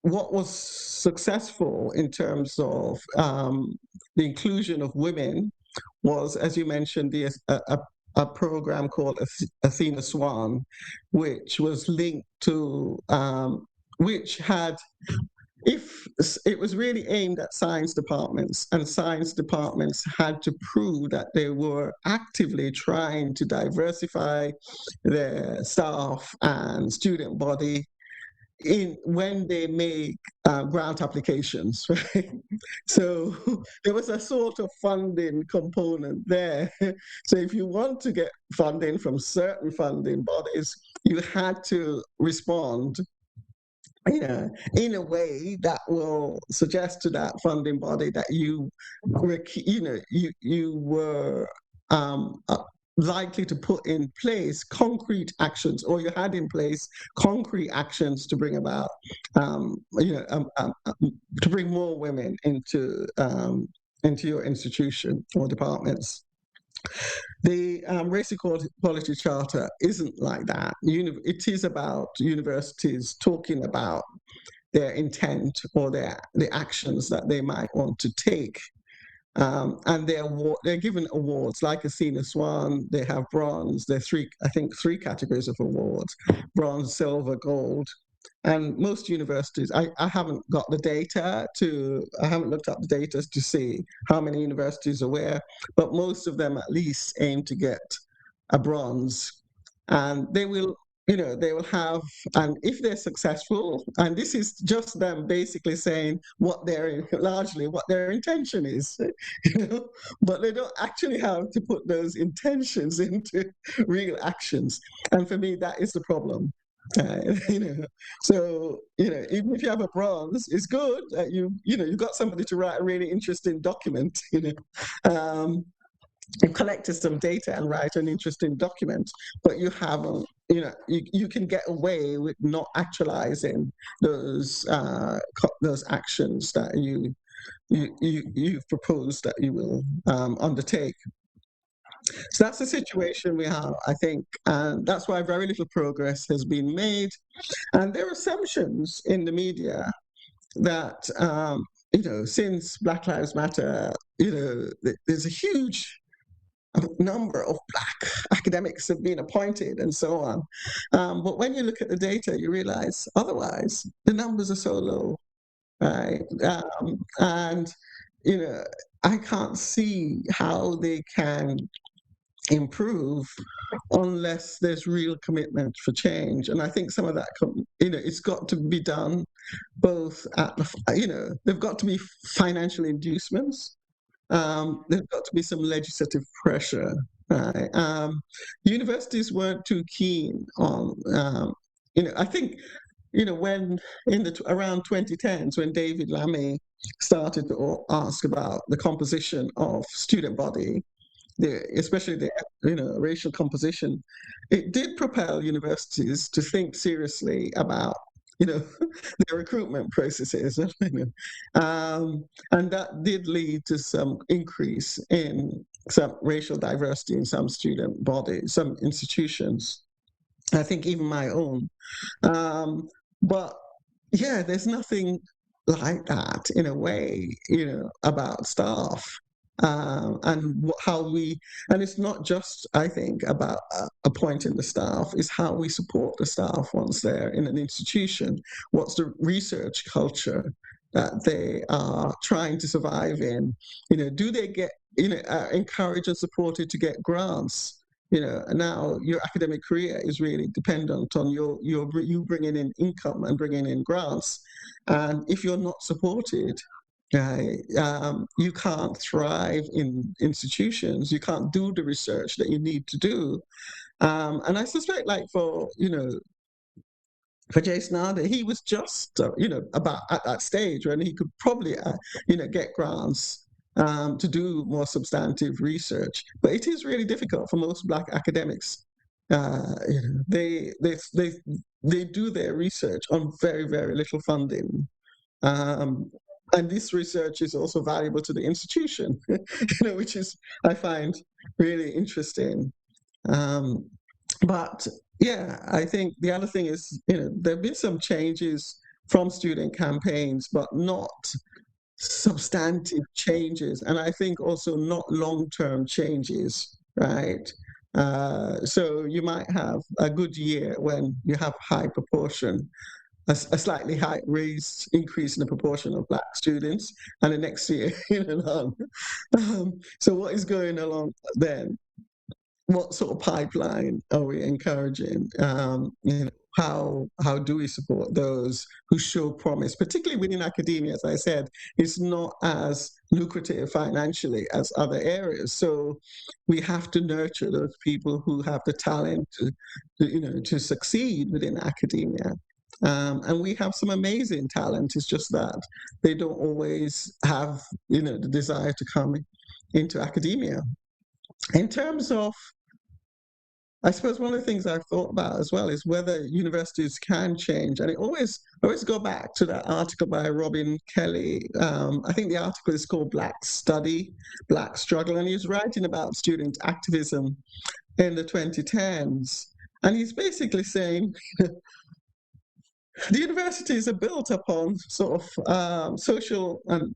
what was successful in terms of the inclusion of women was, as you mentioned, a program called Athena Swan, which was linked to, which had, if it was really aimed at science departments, and science departments had to prove that they were actively trying to diversify their staff and student body when they make grant applications, right? So there was a sort of funding component there. So if you want to get funding from certain funding bodies, you had to respond, in a way that will suggest to that funding body that you were likely to put in place concrete actions, or you had in place concrete actions to bring about, to bring more women into your institution or departments. The Race Equality Charter isn't like that. It is about universities talking about their intent or the actions that they might want to take. And they're given awards like Athena Swan. They have bronze. There are three categories of awards: bronze, silver, gold. And most universities, I haven't got the data I haven't looked up the data to see how many universities are where, but most of them at least aim to get a bronze. And they will have, and if they're successful, and this is just them basically saying largely what their intention is, but they don't actually have to put those intentions into real actions. And for me, that is the problem. So even if you have a bronze, it's good that you've got somebody to write a really interesting document. and collected some data and write an interesting document, but you haven't, you can get away with not actualizing those actions that you've proposed that you will undertake. So that's the situation we have, I think, and that's why very little progress has been made. And there are assumptions in the media that, since Black Lives Matter, there's a huge number of Black academics have been appointed and so on. But when you look at the data, you realize otherwise, the numbers are so low, right? And, I can't see how they can improve unless there's real commitment for change. And I think some of that, it's got to be done both at the, they've got to be financial inducements. There's got to be some legislative pressure. Right? Universities weren't too keen on, I think, when around 2010s, when David Lammy started to ask about the composition of student body, especially the racial composition, it did propel universities to think seriously about their recruitment processes, and that did lead to some increase in some racial diversity in some student bodies, some institutions. I think even my own, but yeah, there's nothing like that in a way, about staff. And it's not just, I think, about appointing the staff, it's how we support the staff once they're in an institution. What's the research culture that they are trying to survive in? Do they get, encouraged and supported to get grants? Now your academic career is really dependent on you bringing in income and bringing in grants. And if you're not supported, you can't thrive in institutions. You can't do the research that you need to do. And I suspect, like for Jason Arday, he was just about at that stage when he could probably get grants to do more substantive research. But it is really difficult for most Black academics. They do their research on very, very little funding. And this research is also valuable to the institution, which is, I find, really interesting. But yeah, I think the other thing is, there have been some changes from student campaigns, but not substantive changes. And I think also not long-term changes, right? So you might have a good year when you have high proportion, a slightly increase in the proportion of Black students, and the next year, none. So what is going along then? What sort of pipeline are we encouraging? How do we support those who show promise, particularly within academia? As I said, it's not as lucrative financially as other areas. So we have to nurture those people who have the talent to succeed within academia. And we have some amazing talent. It's just that they don't always have, the desire to come into academia. In terms of, I suppose one of the things I've thought about as well is whether universities can change. And I always go back to that article by Robin Kelly. I think the article is called Black Study, Black Struggle. And he's writing about student activism in the 2010s. And he's basically saying, the universities are built upon sort of social and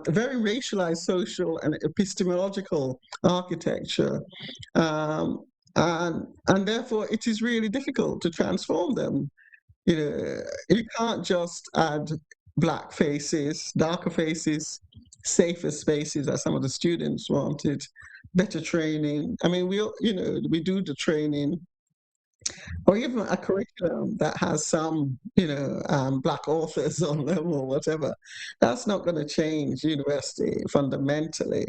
very racialized social and epistemological architecture. And therefore, it is really difficult to transform them. You can't just add Black faces, darker faces, safer spaces, as some of the students wanted, better training. I mean, we do the training, or even a curriculum that has some, Black authors on them or whatever. That's not going to change university fundamentally,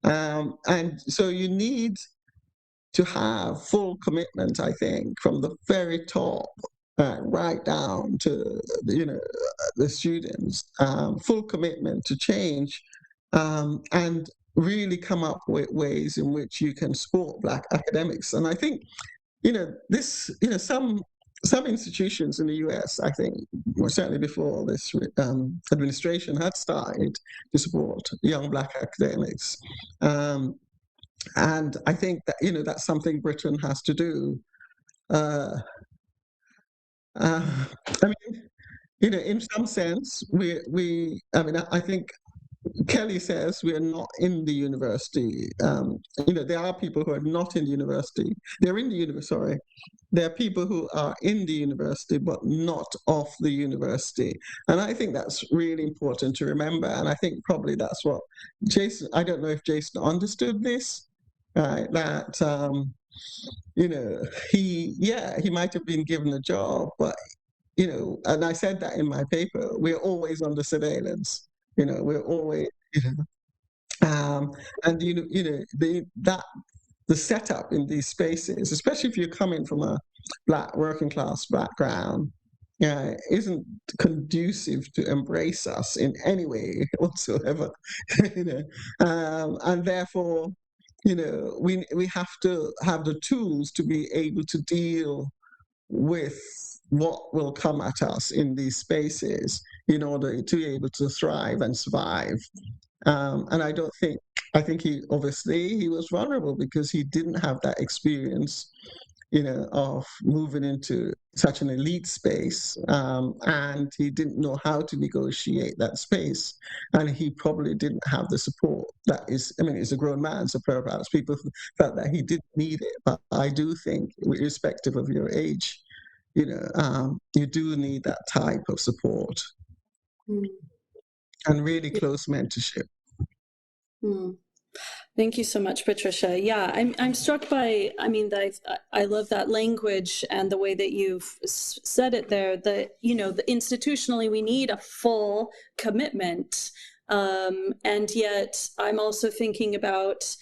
and so you need to have full commitment, I think, from the very top right down to the students, full commitment to change, and really come up with ways in which you can support Black academics. And I think, some institutions in the US, I think, certainly before this administration, had started to support young Black academics. And I think that, that's something Britain has to do. I mean, in some sense, I think Kelly says we are not in the university. There are people who are not in the university. They're in the university, sorry. There are people who are in the university, but not of the university. And I think that's really important to remember. And I think probably that's what Jason, I don't know if Jason understood this, right? That, he might have been given a job, but, and I said that in my paper, we're always under surveillance. We're always, and the setup in these spaces, especially if you're coming from a Black working class background, isn't conducive to embrace us in any way whatsoever. And therefore, we have to have the tools to be able to deal with what will come at us in these spaces in order to be able to thrive and survive. And I think he was vulnerable because he didn't have that experience, of moving into such an elite space, and he didn't know how to negotiate that space, and he probably didn't have the support he's a grown man, so perhaps people felt that he didn't need it, but I do think, irrespective of your age, you do need that type of support and really close mentorship. Thank you so much, Patricia. Yeah, I'm struck by, I love that language and the way that you've said it there, that, institutionally we need a full commitment. And yet I'm also thinking about,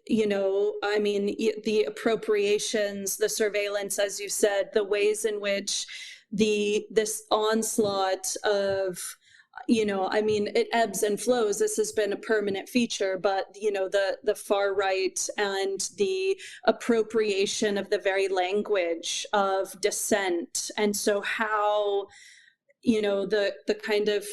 the appropriations, the surveillance, as you said, the ways in which this onslaught of, it ebbs and flows. This has been a permanent feature, but, the far right and the appropriation of the very language of dissent. And so how, the kind of,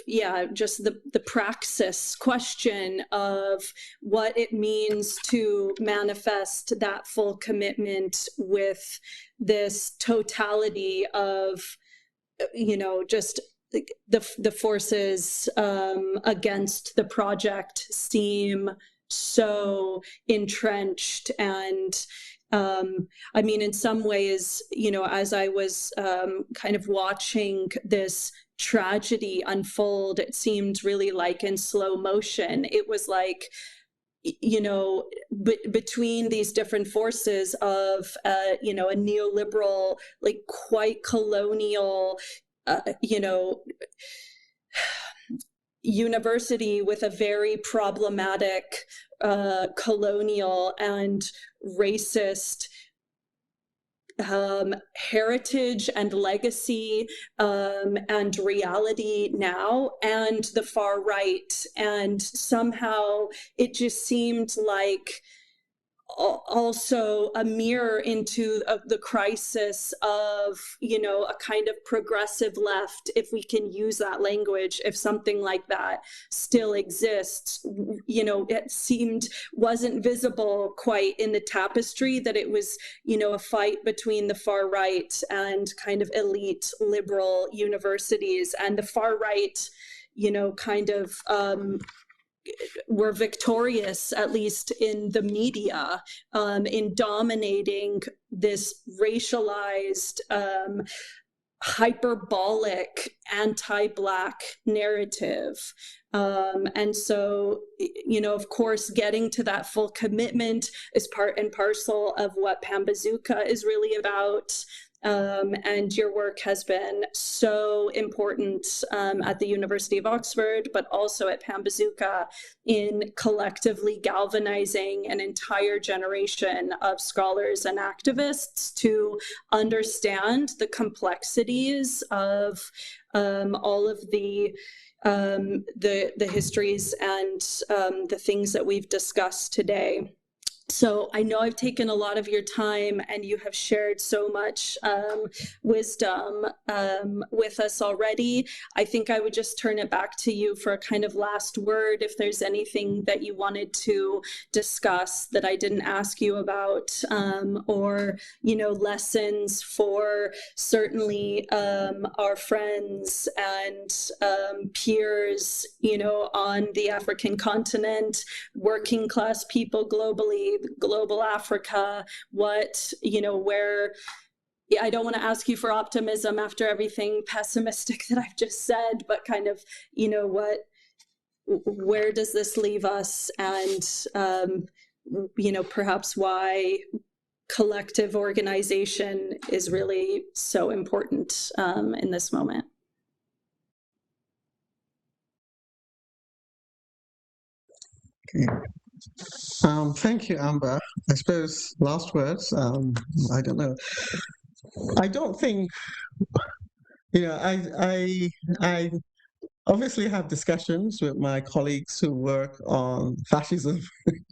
just the praxis question of what it means to manifest that full commitment with this totality of, just the forces against the project seem so entrenched. And in some ways, as I was kind of watching this tragedy unfold, it seemed really like in slow motion. It was like, between these different forces of, a neoliberal, like quite colonial, university with a very problematic colonial and racist heritage and legacy and reality now, and the far right. And somehow it just seemed like also a mirror into the crisis of, a kind of progressive left, if we can use that language, if something like that still exists. It wasn't visible quite in the tapestry that it was, a fight between the far right and kind of elite liberal universities, and the far right, kind of were victorious, at least in the media, in dominating this racialized, hyperbolic, anti-Black narrative. And so, of course, getting to that full commitment is part and parcel of what Pambazuka is really about. And your work has been so important at the University of Oxford, but also at Pambazuka, in collectively galvanizing an entire generation of scholars and activists to understand the complexities of all of the the histories and the things that we've discussed today. So I know I've taken a lot of your time, and you have shared so much wisdom with us already. I think I would just turn it back to you for a kind of last word, if there's anything that you wanted to discuss that I didn't ask you about, or, lessons for certainly our friends and peers, on the African continent, working class people globally, global Africa, where I don't want to ask you for optimism after everything pessimistic that I've just said, but kind of, where does this leave us? And, perhaps why collective organization is really so important in this moment. Okay. Thank you, Amber. I suppose last words. I don't know. I don't think, I obviously have discussions with my colleagues who work on fascism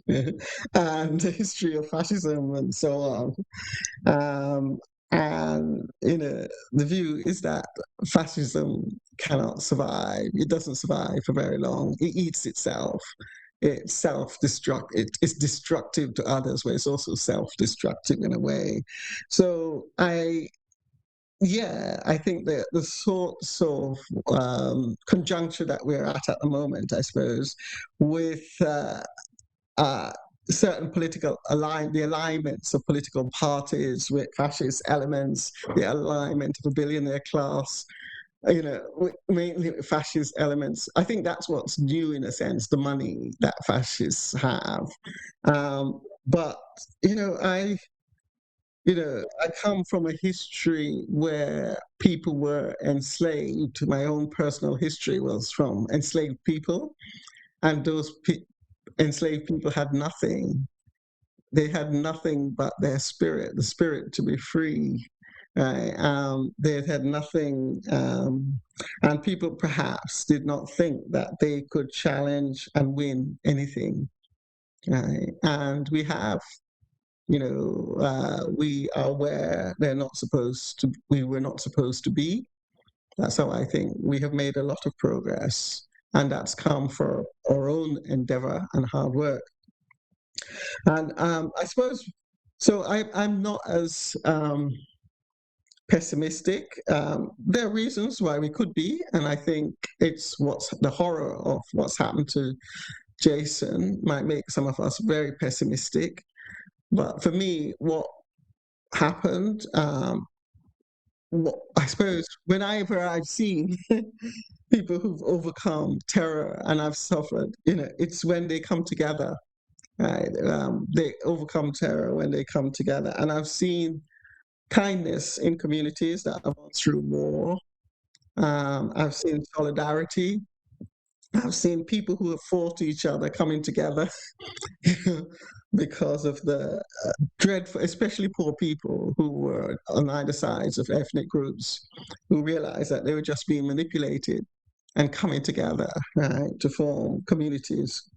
and the history of fascism and so on. And the view is that fascism cannot survive. It doesn't survive for very long. It eats itself. It's self-destruct. It's destructive to others, but it's also self-destructive in a way. So I think that the sorts of conjuncture that we're at the moment, I suppose, with certain the alignments of political parties with fascist elements, the alignment of a billionaire class, mainly fascist elements. I think that's what's new, in a sense, the money that fascists have. But I come from a history where people were enslaved. My own personal history was from enslaved people, and those enslaved people had nothing. They had nothing but their spirit, the spirit to be free. Right? They had nothing, and people perhaps did not think that they could challenge and win anything. Right? And we have, we are where we were not supposed to be. That's how I think we have made a lot of progress, and that's come for our own endeavor and hard work. And I suppose, so I'm not as pessimistic. There are reasons why we could be, and I think it's the horror of what's happened to Jason might make some of us very pessimistic. But for me, what happened, I suppose, whenever I've seen people who've overcome terror and I've suffered, it's when they come together. Right? They overcome terror when they come together. And I've seen kindness in communities that have gone through war. I've seen solidarity. I've seen people who have fought each other coming together because of the dreadful, especially poor people who were on either sides of ethnic groups, who realized that they were just being manipulated and coming together, right, to form communities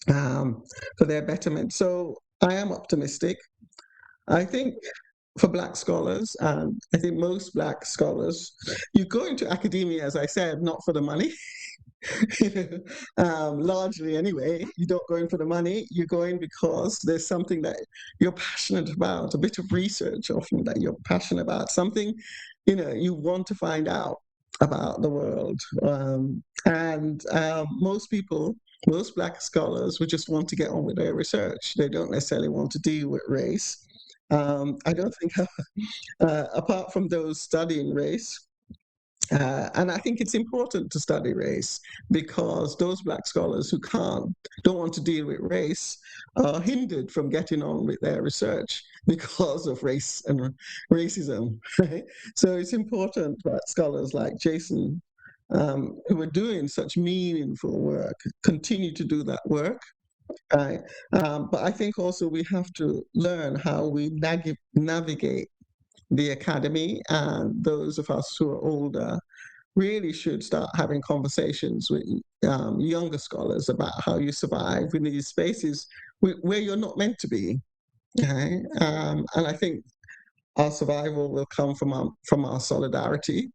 for their betterment. So I am optimistic. I think for Black scholars, and I think most Black scholars, you go into academia, as I said, not for the money. Largely anyway, you don't go in for the money, you go in because there's something that you're passionate about, a bit of research often that you're passionate about, something, you want to find out about the world. Most Black scholars would just want to get on with their research. They don't necessarily want to deal with race. I don't think, apart from those studying race, and I think it's important to study race, because those Black scholars who don't want to deal with race are hindered from getting on with their research because of race and racism. Right? So it's important that scholars like Jason, who are doing such meaningful work, continue to do that work. Right? But I think also we have to learn how we navigate the academy, and those of us who are older really should start having conversations with younger scholars about how you survive in these spaces where you're not meant to be. Okay? And I think our survival will come from our solidarity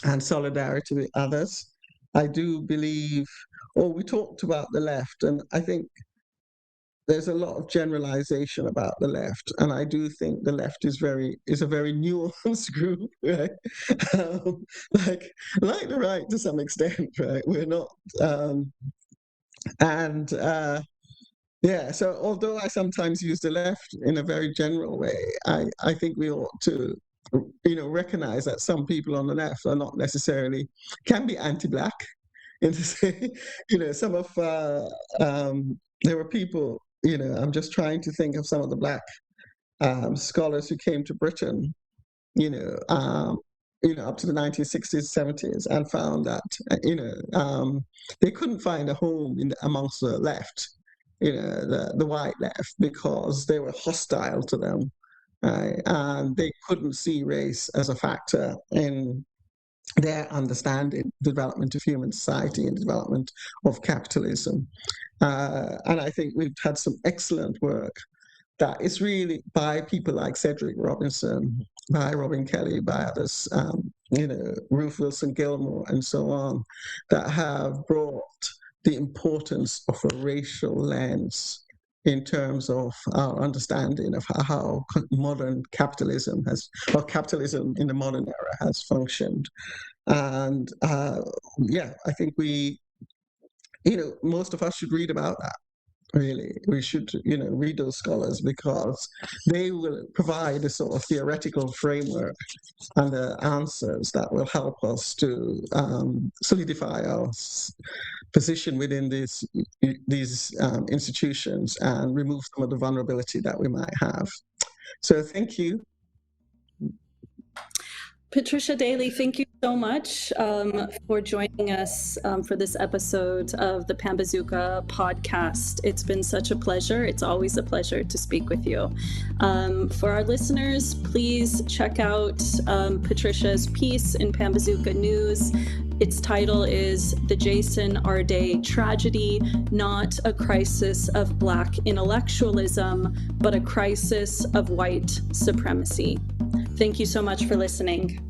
and solidarity with others. I do believe, or we talked about the left, and I think there's a lot of generalization about the left, and I do think the left is a very nuanced group, right? Um, like like the right to some extent, right? We're not, and yeah. So although I sometimes use the left in a very general way, I think we ought to, recognize that some people on the left are not necessarily can be anti-black. In the same, some of there were people. I'm just trying to think of some of the black scholars who came to Britain, up to the 1960s, 70s, and found that, they couldn't find a home amongst the left, the white left, because they were hostile to them, right? And they couldn't see race as a factor in their understanding, development of human society and development of capitalism. And I think we've had some excellent work that is really by people like Cedric Robinson, by Robin Kelly, by others, Ruth Wilson Gilmore, and so on, that have brought the importance of a racial lens in terms of our understanding of how modern capitalism or capitalism in the modern era has functioned. And I think most of us should read about that. Really, we should, read those scholars, because they will provide a sort of theoretical framework and the answers that will help us to solidify our position within these institutions and remove some of the vulnerability that we might have. So thank you. Patricia Daley, thank you so much for joining us for this episode of the Pambazuka podcast. It's been such a pleasure. It's always a pleasure to speak with you. For our listeners, please check out Patricia's piece in Pambazuka News. Its title is The Jason Arday Tragedy, Not a Crisis of Black Intellectualism, but a Crisis of White Supremacy. Thank you so much for listening.